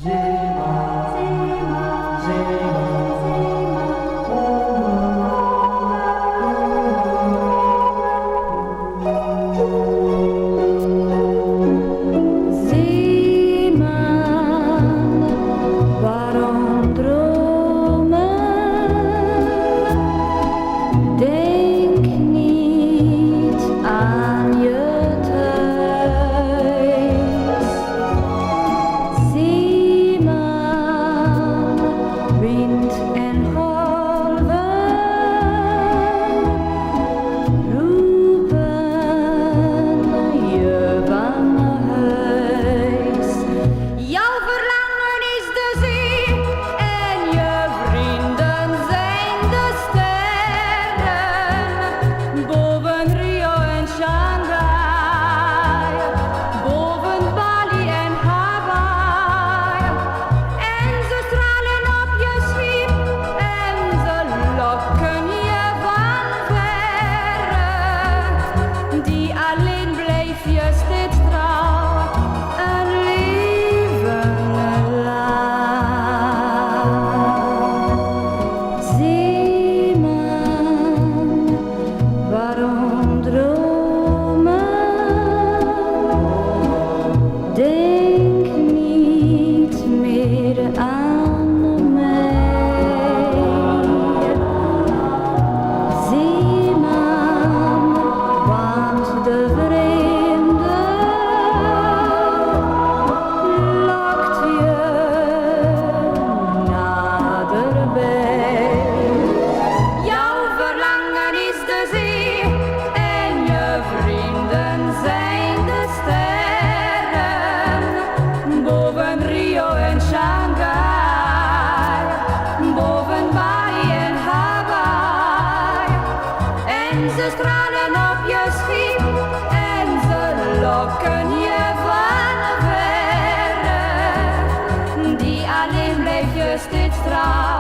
Zeeman, Zeeman, Zeeman, waarom dromen? Denk niet aan je thuis. Zeeman, wind en golven roepen je bange huis. Jouw verlangen is de zee en je vrienden zijn de sterren boven Rio en Shanghai, boven Bali en Hawaii. En ze stralen op je schip en ze lokken je van verre. Die alleen bleef je steeds trouw een leven lang. Zeeman, waarom dromen? Denk niet meer aan mij. Zeeman, want de vreemde lokt je naderbij. Jouw verlangen is de zee en je vrienden zijn de sterren boven Rio en Shanghai, boven Bali en Hawaii. En ze stralen op je schip en ze lokken je van verre. Die alleen blijf je steeds trouw.